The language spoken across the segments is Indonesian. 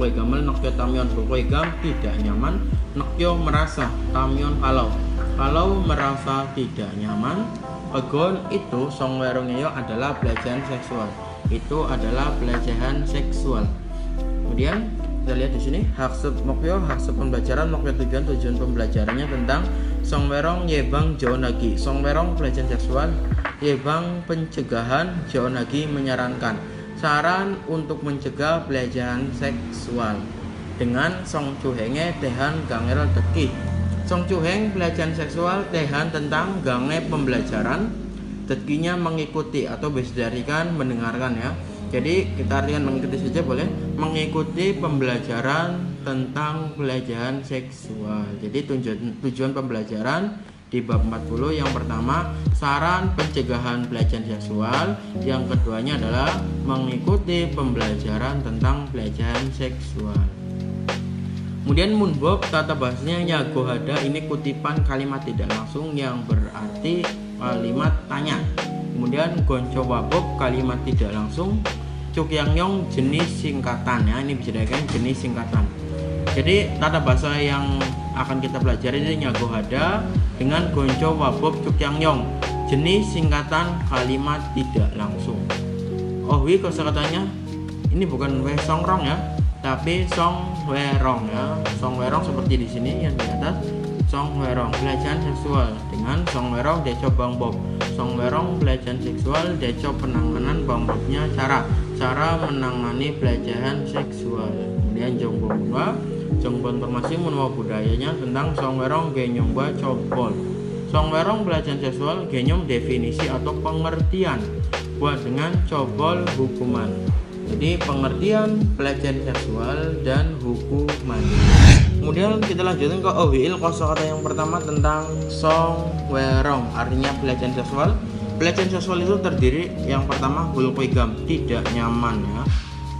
bulkoigamel nekyo tamyon. Bulkoigam tidak nyaman, nekyo merasa, tamyon kalau merasa tidak nyaman. Pegon itu songwerongnya adalah pelecehan seksual. Itu adalah pelecehan seksual. Kemudian kita lihat di sini haksep mokyo, haksep pembelajaran mokyo tujuan pembelajarannya tentang songwerong yebang jaonagi. Songwerong pelecehan seksual, yebang pencegahan, jaonagi menyarankan. Saran untuk mencegah pelecehan seksual dengan song cuhenge tehan gangel teki. Song cuheng pelecehan seksual tehan tentang gange pembelajaran, tekinya mengikuti atau besdarikan mendengarkan ya. Jadi kita artikan mengikuti saja boleh, mengikuti pembelajaran tentang pelecehan seksual. Jadi tujuan pembelajaran di bab 40 yang pertama saran pencegahan pelecehan seksual, yang keduanya adalah mengikuti pembelajaran tentang pelecehan seksual. Kemudian munbob tata bahasanya nyagohada, ini kutipan kalimat tidak langsung yang berarti kalimat tanya. Kemudian gonco wabob kalimat tidak langsung. Cukyangyong jenis singkatan ya, ini bisa dikatakan jenis singkatan. Jadi tata bahasa yang akan kita pelajari ini nyagohada dengan gonco wabob cukyangyong, jenis singkatan kalimat tidak langsung. Ohwi kosakatanya ini bukan we songrong ya, tapi songwerong ya. Songwerong seperti di sini yang di atas, songwerong pelecehan seksual dengan songwerong deco bangbob. Songwerong pelecehan seksual deco penanganan bangbobnya cara menangani pelecehan seksual. Kemudian jongbon informasi menua budayanya tentang songwerong genyongba cobol. Songwerong pelecehan seksual genyong definisi atau pengertian buat dengan cobol hukuman. Jadi pengertian pelecehan seksual dan hukuman. Kemudian kita lanjutkan ke OWIL kosakata yang pertama tentang songwerong, artinya pelecehan seksual. Pelecehan seksual itu terdiri yang pertama bulkoigam, tidak nyaman ya.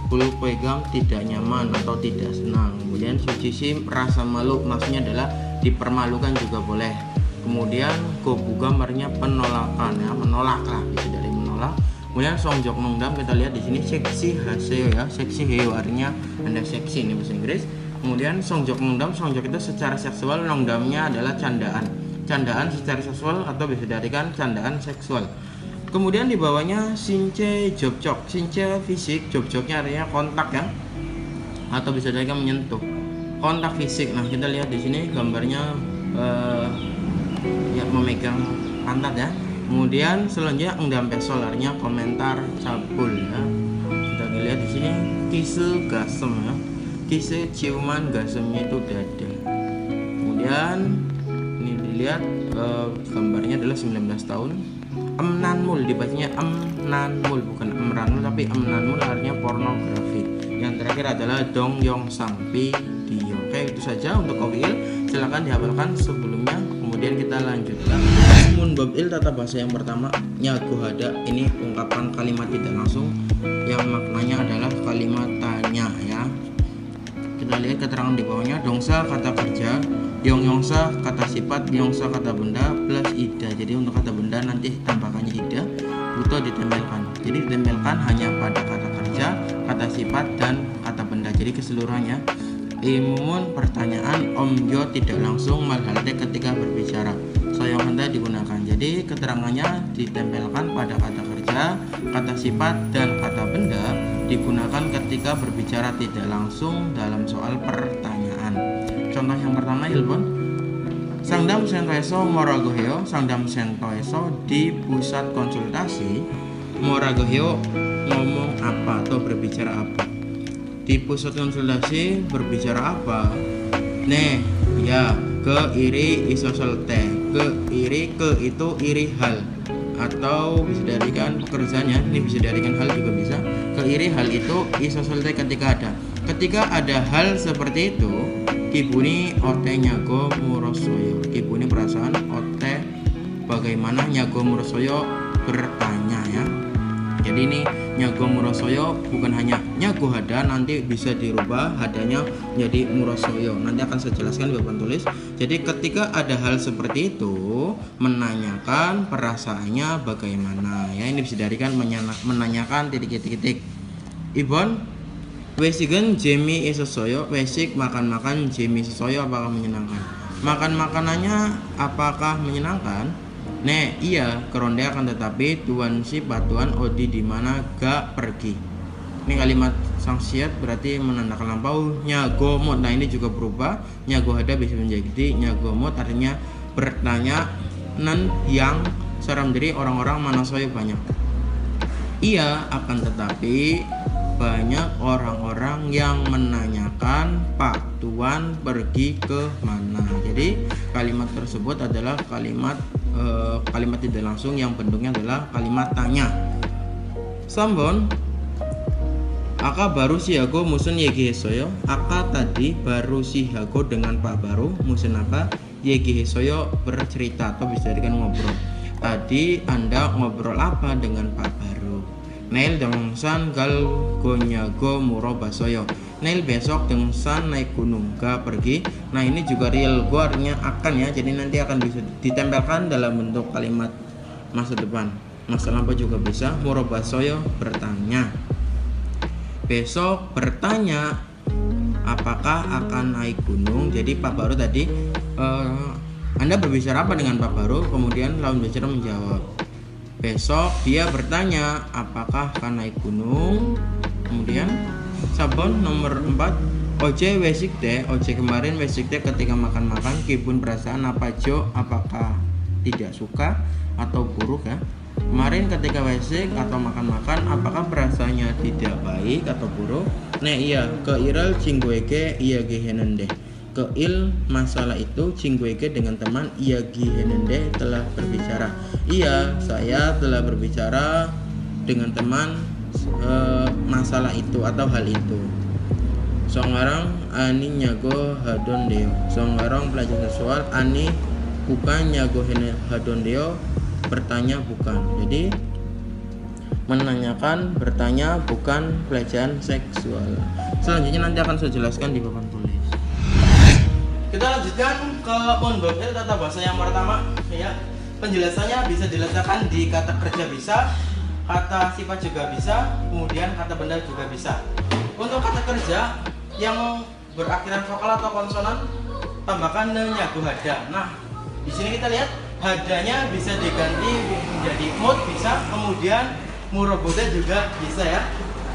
Bulkoigam tidak nyaman atau tidak senang. Kemudian sujisi rasa malu, maksudnya adalah dipermalukan juga boleh. Kemudian gobugam artinya penolakan ya, menolak lah, bisa dari menolak. Kemudian songjok nongdam kita lihat di sini seksi haseo ya, seksi heo artinya anda seksi, ini bahasa Inggris. Kemudian songjok nongdam, songjok itu secara seksual, nongdamnya adalah candaan secara seksual atau bisa diartikan candaan seksual. Kemudian di bawahnya since jobjok, since fisik, jobjoknya artinya kontak ya, atau bisa diartikan menyentuh, kontak fisik. Nah kita lihat di sini gambarnya ya memegang pantat ya. Kemudian selanjutnya engdam pesol artinya komentar cabul ya. Kita lihat di sini kise gasem ya, kise ciuman, gasemnya itu dada. Kemudian ini dilihat gambarnya adalah 19 tahun. Emnanmul dibacanya emnanmul, bukan emranmul tapi emnanmul artinya pornografi. Yang terakhir adalah dongyongsang video. Oke, itu saja untuk OWIL. Silakan dihafalkan sebelumnya. Kemudian kita lanjutkan. Munbobil tata bahasa yang pertama nyagohada, ini ungkapan kalimat tidak langsung yang maknanya adalah kalimat tanya ya. Kita lihat keterangan di bawahnya. Dongsa kata kerja, yongsa kata sifat, yongsa kata benda plus ida. Jadi untuk kata benda nanti tambahkannya ida, butuh ditempelkan. Jadi ditempelkan hanya pada kata kerja, kata sifat dan kata benda. Jadi keseluruhannya. Imun pertanyaan omyo tidak langsung malhalte ketika berbicara. Soyong handa digunakan. Jadi keterangannya ditempelkan pada kata kerja, kata sifat dan kata benda, digunakan ketika berbicara tidak langsung dalam soal pertanyaan. Contoh yang pertama Ilbon, Sangdam Sentoeso Moragoheo. Sangdam Sentoeso di pusat konsultasi Moragoheo ngomong apa atau berbicara apa? Di pusat konsultasi berbicara apa? Nih ya, ke iri isoselte. Ke itu iri hal atau bisa diartikan pekerjaannya, ini bisa diartikan hal juga bisa. Ke iri hal itu isoselte ketika ada hal seperti itu. Kibuni ote nyago murosoyo. Kibuni perasaan ote bagaimana nyago murosoyo bertanya ya. Jadi ini nyago murosoyo bukan hanya nyago hada, nanti bisa dirubah hadanya menjadi murosoyo. Nanti akan saya jelaskan di papan tulis. Jadi ketika ada hal seperti itu, menanyakan perasaannya bagaimana ya. Ini bisa diartikan menanyakan titik-titik. Ibon Wesigen jemi sesoyo, wesik makan-makan jemi sesoyo apakah menyenangkan? Makan makanannya apakah menyenangkan? Iya, keronde akan tetapi tuan si patuan odi di mana gak pergi. Ini kalimat sangsiat berarti menandakan lampau. Nyagomot, nah ini juga berubah. Nyago ada bisa menjadi nyagomot, artinya bertanya nan yang seram diri orang-orang mana soyo banyak. Iya, akan tetapi banyak orang-orang yang menanyakan Pak Tuan pergi ke mana. Jadi kalimat tersebut adalah kalimat tidak langsung yang bentuknya adalah kalimat tanya. Sambon Aka baru siago musun yegi hesoyo. Aka tadi baru siago dengan Pak Baru musun apa? Yegi hesoyo bercerita atau bisa dijadikan ngobrol. Tadi Anda ngobrol apa dengan Pak Baru? Nail dengsan gal gonyago muro basoyo. Nail besok dengsan naik gunung gak pergi. Nah ini juga real go artinya akan ya. Jadi nanti akan bisa ditempelkan dalam bentuk kalimat masa depan. Masa lampau juga bisa. Muro basoyo bertanya. Besok bertanya apakah akan naik gunung. Jadi Pak Baru tadi Anda berbicara apa dengan Pak Baru? Kemudian lawan bicara menjawab. Besok dia bertanya apakah akan naik gunung. Kemudian sabon nomor 4 Oce wesik teh. Oce kemarin wesik teh ketika makan-makan kibun perasaan apa jo, apakah tidak suka atau buruk ya. Kemarin ketika wesik atau makan-makan apakah perasaannya tidak baik atau buruk. Iya keiral cinggueke iya gehenende. Keil masalah itu cinggueke dengan teman iya gehenende telah berbicara. Iya saya telah berbicara dengan teman masalah itu atau hal itu. Songarang ani nyago hadon deo. Songarang pelajar seksual ani bukan nyago hadon deo, bertanya bukan. Jadi menanyakan, bertanya bukan pelecehan seksual. Selanjutnya nanti akan saya jelaskan di papan tulis. Kita lanjutkan ke pondok tata bahasa yang pertama ya. Penjelasannya bisa diletakkan di kata kerja bisa, kata sifat juga bisa, kemudian kata benda juga bisa. Untuk kata kerja yang berakhiran vokal atau konsonan tambahkan nyago hada. Nah, di sini kita lihat hadanya bisa diganti menjadi mood bisa, kemudian muroboda juga bisa ya.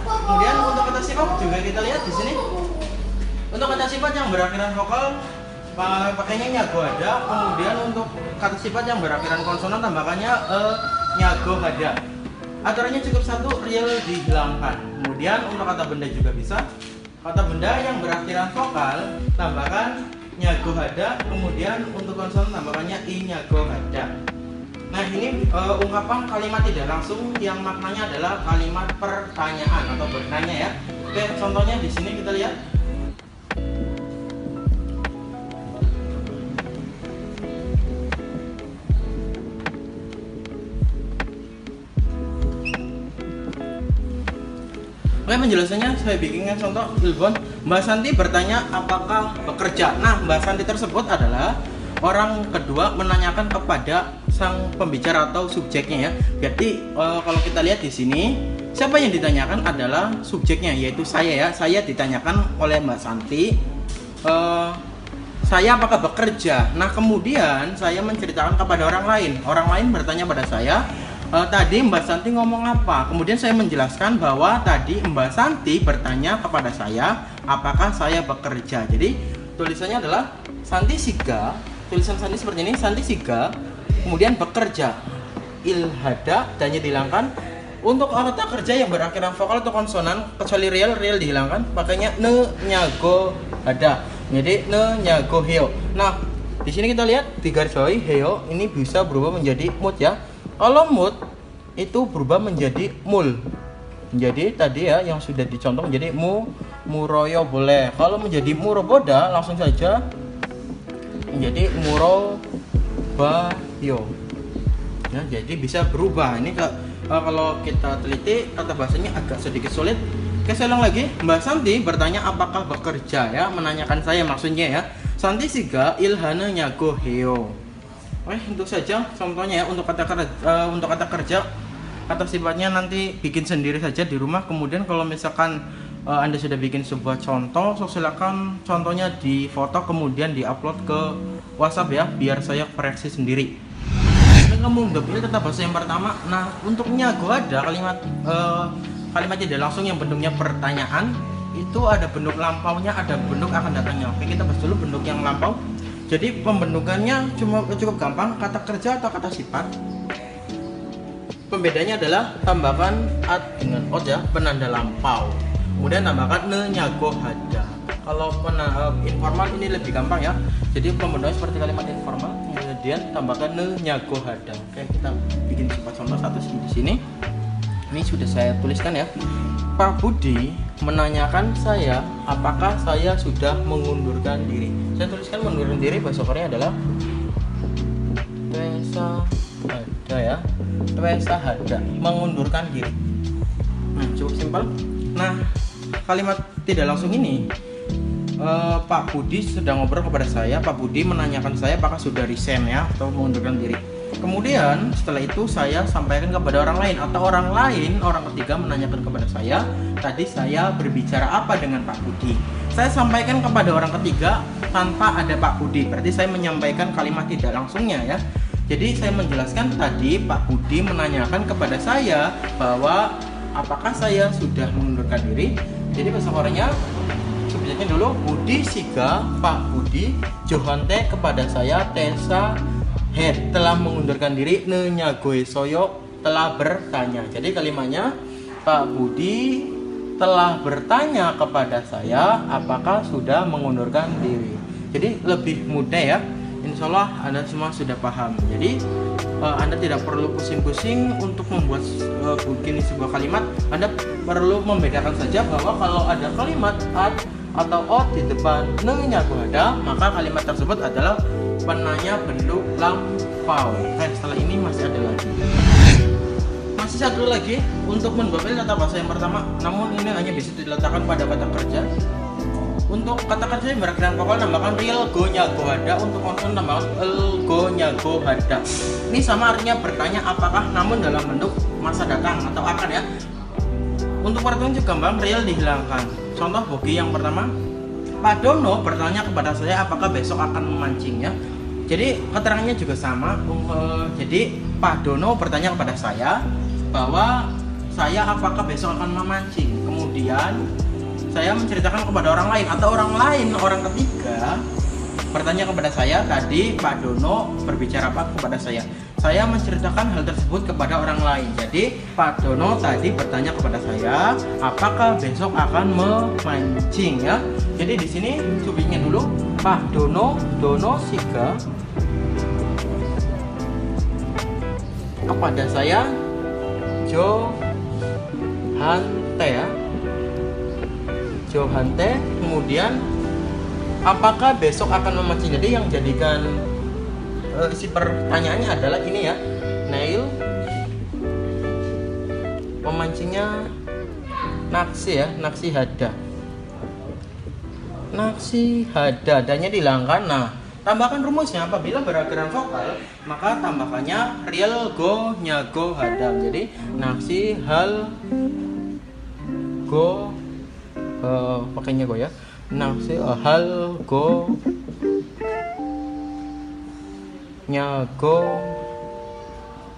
Kemudian untuk kata sifat juga kita lihat di sini. Untuk kata sifat yang berakhiran vokal pakainya nyago hada, kemudian untuk kata sifat yang berakhiran konsonan tambahkannya nyago hada. Aturannya cukup satu, real dihilangkan. Kemudian untuk kata benda juga bisa. Kata benda yang berakhiran vokal tambahkan nyago hada, kemudian untuk konsonan tambahkannya i nyago hada. Nah ini ungkapan kalimat tidak langsung yang maknanya adalah kalimat pertanyaan atau bertanya ya. Oke, contohnya di sini kita lihat. Oke, penjelasannya saya bikinkan contoh telepon. Mbak Santi bertanya apakah bekerja. Nah, Mbak Santi tersebut adalah orang kedua menanyakan kepada sang pembicara atau subjeknya ya. Berarti kalau kita lihat di sini, siapa yang ditanyakan adalah subjeknya, yaitu saya ya. Saya ditanyakan oleh Mbak Santi, saya apakah bekerja. Nah, kemudian saya menceritakan kepada orang lain. Orang lain bertanya pada saya, tadi Mbak Santi ngomong apa? Kemudian saya menjelaskan bahwa tadi Mbak Santi bertanya kepada saya apakah saya bekerja. Jadi tulisannya adalah Santi Siga. Tulisan Santi seperti ini, Santi Siga, kemudian bekerja. Ilhada dannya dihilangkan. Untuk kata kerja yang berakhiran vokal atau konsonan kecuali real dihilangkan, pakainya ne nyago hada. Jadi ne nyago heo. Nah, di sini kita lihat di garis bawahi heo ini bisa berubah menjadi mood ya. Kalau mood itu berubah menjadi mul. Jadi tadi ya yang sudah dicontoh menjadi muroyo boleh. Kalau menjadi muroboda langsung saja menjadi murobayo. Ya, jadi bisa berubah. Ini kalau kita teliti kata bahasanya agak sedikit sulit. Oke, saya ulang lagi. Mbak Santi bertanya apakah bekerja ya, menanyakan saya maksudnya ya. Santi siga ilhana nyago heo. Untuk saja contohnya ya, untuk kata kerja kata sifatnya nanti bikin sendiri saja di rumah. Kemudian kalau misalkan Anda sudah bikin sebuah contoh, so silakan contohnya di foto kemudian diupload ke WhatsApp ya, biar saya koreksi sendiri. Kamu ini tetap bahasa yang pertama. Nah, untuk nyago ada kalimat tidak langsung yang bentuknya pertanyaan. Itu ada bentuk lampaunya, ada bentuk akan datangnya. Oke, kita bahas dulu bentuk yang lampau. Jadi pembentukannya cukup gampang, kata kerja atau kata sifat. Pembedanya adalah tambahkan at dengan ot ya, penanda lampau. Kemudian tambahkan ne nyago hada. Kalau informal ini lebih gampang ya. Jadi pembentukannya seperti kalimat informal. Kemudian tambahkan ne nyago hada. Oke, kita bikin contoh satu di sini. Ini sudah saya tuliskan ya. Pak Budi menanyakan saya apakah saya sudah mengundurkan diri. Saya tuliskan mengundurkan diri, bahasa Korea adalah Twesa hada ya. Twesa hada, mengundurkan diri. Nah, cukup simpel. Nah, kalimat tidak langsung ini Pak Budi sedang ngobrol kepada saya. Pak Budi menanyakan saya apakah sudah resign ya atau mengundurkan diri. Kemudian setelah itu saya sampaikan kepada orang lain, atau orang lain, orang ketiga menanyakan kepada saya, tadi saya berbicara apa dengan Pak Budi. Saya sampaikan kepada orang ketiga tanpa ada Pak Budi, berarti saya menyampaikan kalimat tidak langsungnya ya. Jadi saya menjelaskan tadi Pak Budi menanyakan kepada saya bahwa apakah saya sudah mengundurkan diri. Jadi bahasa Koreanya subjeknya dulu Budi siga Pak Budi Johante kepada saya Tesa head telah mengundurkan diri nenyagoe soyo telah bertanya. Jadi kalimatnya Pak Budi telah bertanya kepada saya apakah sudah mengundurkan diri. Jadi lebih mudah ya. Insya Allah Anda semua sudah paham. Jadi Anda tidak perlu pusing-pusing untuk membuat begini sebuah kalimat. Anda perlu membedakan saja bahwa kalau ada kalimat at atau ot di depan nenyago hada, maka kalimat tersebut adalah penanya bentuk lampau. Setelah ini masih ada lagi. Masih satu lagi untuk membabel tata bahasa yang pertama, namun ini hanya bisa diletakkan pada kata kerja. Untuk kata kerja yang berakhir dengan vokal tambahkan real go nyago hada, untuk konson tambahkan el go nyago hada. Ini sama artinya bertanya apakah, namun dalam bentuk masa datang atau akan ya. Untuk peraturan juga gampang, real dihilangkan. Contoh bogi yang pertama, Pak Dono bertanya kepada saya apakah besok akan memancing ya. Jadi keterangannya juga sama. Jadi Pak Dono bertanya kepada saya bahwa saya apakah besok akan memancing. Kemudian saya menceritakan kepada orang lain, atau orang lain, orang ketiga bertanya kepada saya tadi Pak Dono berbicara apa kepada saya. Saya menceritakan hal tersebut kepada orang lain. Jadi Pak Dono tadi bertanya kepada saya apakah besok akan memancing ya. Jadi di sini subjeknya dulu Pak Dono, Dono siga kepada saya Johante ya. Johante, kemudian apakah besok akan memancing. Jadi yang jadikan isi pertanyaannya adalah ini ya, Nail memancingnya naksi ya, naksi hada. Naksi hada, adanya dihilangkan. Nah, tambahkan rumusnya apabila berakhiran vokal, maka tambahkannya real go nyago hada. Jadi naksi hal go pakainya go ya. Naksi hal go nyago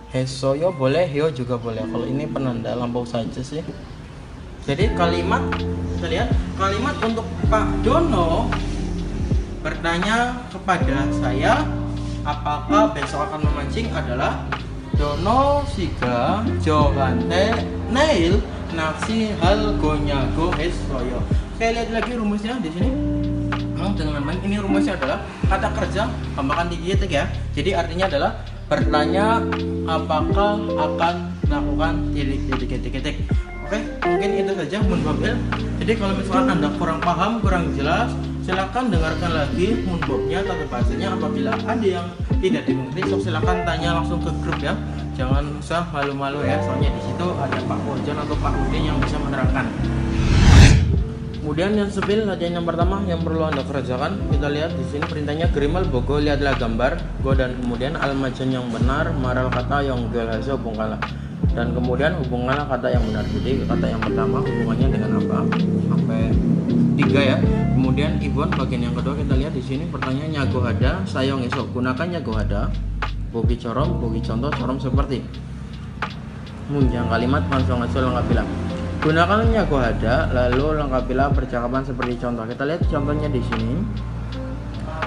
hesoyo boleh, hyo juga boleh. Kalau ini penanda lampau saja sih. Jadi kalimat, kita lihat kalimat untuk Pak Dono bertanya kepada saya apakah besok akan memancing adalah Dono siga Johante nail naksi hal go nyago hesoyo. Saya lihat lagi rumusnya di sini. Dengan baik, ini rumusnya adalah kata kerja tambahkan titik ya. Jadi artinya adalah bertanya apakah akan melakukan titik. Oke, mungkin itu saja munbabel. Jadi kalau misalkan Anda kurang paham, kurang jelas, silakan dengarkan lagi munbabnya tata bahasanya. Apabila ada yang tidak dimengerti, silakan tanya langsung ke grup ya. Jangan usah malu-malu ya, soalnya di situ ada Pak Bojan atau Pak Udin yang bisa menerangkan. Kemudian yang sepil latihan yang pertama yang perlu Anda kerjakan, kita lihat di sini perintahnya Grimal Bogo, lihatlah gambar go, dan kemudian almajan yang benar maral kata yang jual hasil bongkala. Dan kemudian hubunganlah kata yang benar. Jadi kata yang pertama hubungannya dengan apa? Sampai 3 ya. Kemudian Ibon bagian yang kedua kita lihat di sini pertanyaan nyagohada sayong esok. Gunakan nyagohada. Bogi contoh corom seperti. Munjang kalimat langsung lengkapilah. Gunakan nyagohada lalu lengkapilah percakapan seperti contoh. Kita lihat contohnya di sini.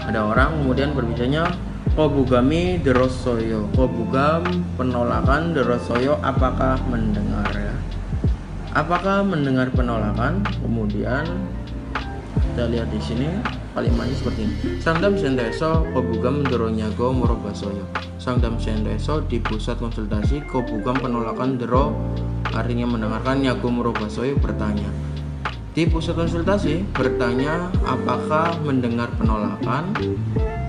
Ada orang kemudian berbicaranya Kobugami derosoyo. Kobugam penolakan, derosoyo apakah mendengar ya? Apakah mendengar penolakan? Kemudian kita lihat di sini kalimatnya seperti ini. Sangdam senteso kobugam deronyago morobasoyo. Sangdam senteso di pusat konsultasi kobugam penolakan dero artinya mendengarkan, nyago morobasoyo bertanya. Di pusat konsultasi bertanya apakah mendengar penolakan.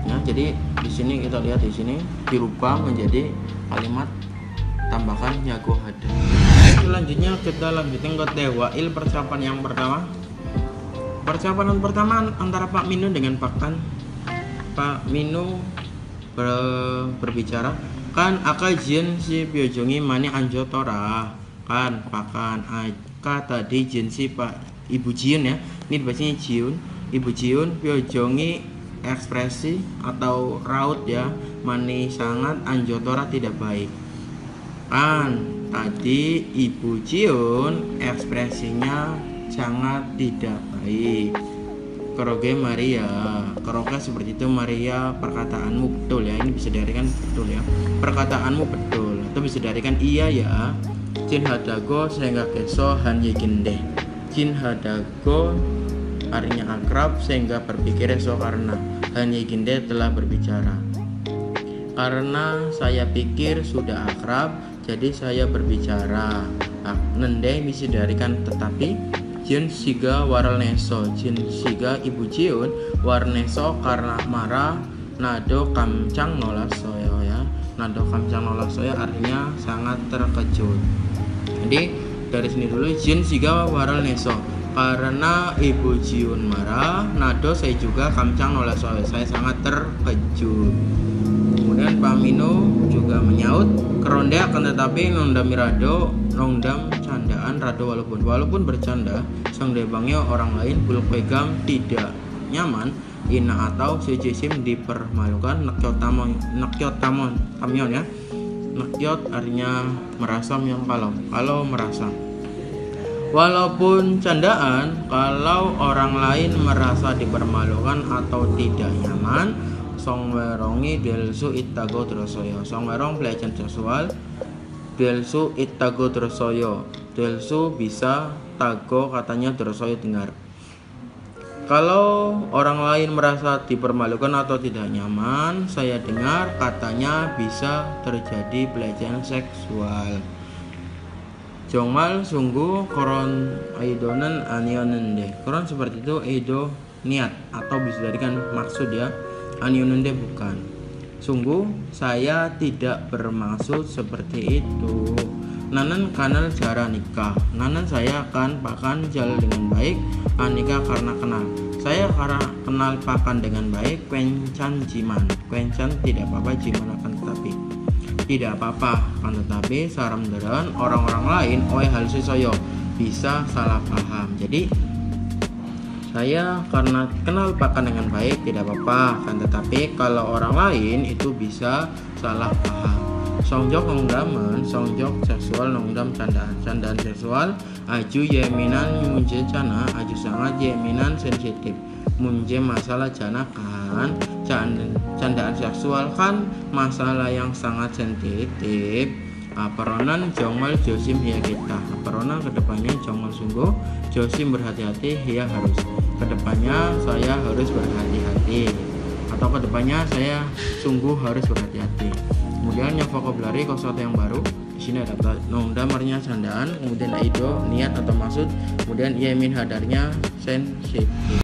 Ya, jadi di sini kita lihat di sini dirubah menjadi kalimat tambahkan nyagohada. Selanjutnya kita lanjutin ke tewail percakapan yang pertama. Percakapan pertama antara Pak Minu dengan Pak Kan. Pak Minu berbicara, kan akajian si biojongi mani anjo tora. Kan Pak Kan aka tadi jin si Pak Ibu Jiun ya. Ini dibacanya Jiun. Ibu Jiun biojongi ekspresi atau raut ya, mani sangat anjotora tidak baik. Kan tadi Ibu Jiun ekspresinya sangat tidak baik. Keroge Maria, keroge seperti itu Maria, perkataanmu betul ya. Ini bisa diartikan betul ya, perkataanmu betul, atau bisa diartikan iya ya. Jin hadago sehingga keso han yeginde. Jin hadago artinya akrab sehingga berpikir esok karena Hanyeginde telah berbicara. Karena saya pikir sudah akrab, jadi saya berbicara. Nende bisa diartikan tetapi. Jin siga waralneso. Jin siga Ibu Jiun warneso karena marah. Nado kamcang nolak soyo ya. Nado kamcang nolak soyo artinya sangat terkejut. Jadi dari sini dulu Jin siga waralneso. Karena Ibu Jiun marah, nado saya juga kamcang nolak soal. Saya sangat terkejut. Kemudian Pak Mino juga menyaut, keronde akan tetapi nondam mirado, nondam candaan rado walaupun bercanda, sang debangnya orang lain bulpegam tidak nyaman, ina atau si jisim dipermalukan, nekyot tamion ya. Nekyot artinya merasa kalau merasa. Walaupun candaan, kalau orang lain merasa dipermalukan atau tidak nyaman, songwerongi delsu ittago drosoyo. Songwerong pelecehan seksual, delsu ittago drosoyo. Delsu bisa, tago katanya drosoyo dengar. Kalau orang lain merasa dipermalukan atau tidak nyaman, saya dengar katanya bisa terjadi pelecehan seksual. Jongmal sungguh koron aidonan anionende. Koron seperti itu aido niat atau bisa dijadikan maksud ya. Anionende bukan. Sungguh saya tidak bermaksud seperti itu. Nanan kanal cara nikah. Nanan saya akan pakan jalan dengan baik. Anika karena kenal. Saya karena kenal pakan dengan baik. Kwencan jiman. Kwencan tidak apa-apa, jiman akan tetapi. Tidak apa-apa, kan tetapi saram deren orang-orang lain oleh hal soyo bisa salah paham. Jadi saya karena kenal pakan dengan baik tidak apa-apa, kan tetapi kalau orang lain itu bisa salah paham. Songjok nongdamen, songjok seksual nongdam candaan seksual, aju yeminan munje cana, aju sangat yeminan sensitif. Munje masalah jana kan candaan seksual kan masalah yang sangat sensitif. Peronan jongol josim hia kita. Peronan kedepannya jongol sungguh, josim berhati-hati hia harus. Kedepannya saya harus berhati-hati atau kedepannya saya sungguh harus berhati-hati. Kemudian yang vocabulary kosakata yang baru. Di sini ada nongdam artinya candaan, kemudian aido niat atau maksud, kemudian yemin hadarnya sensitif.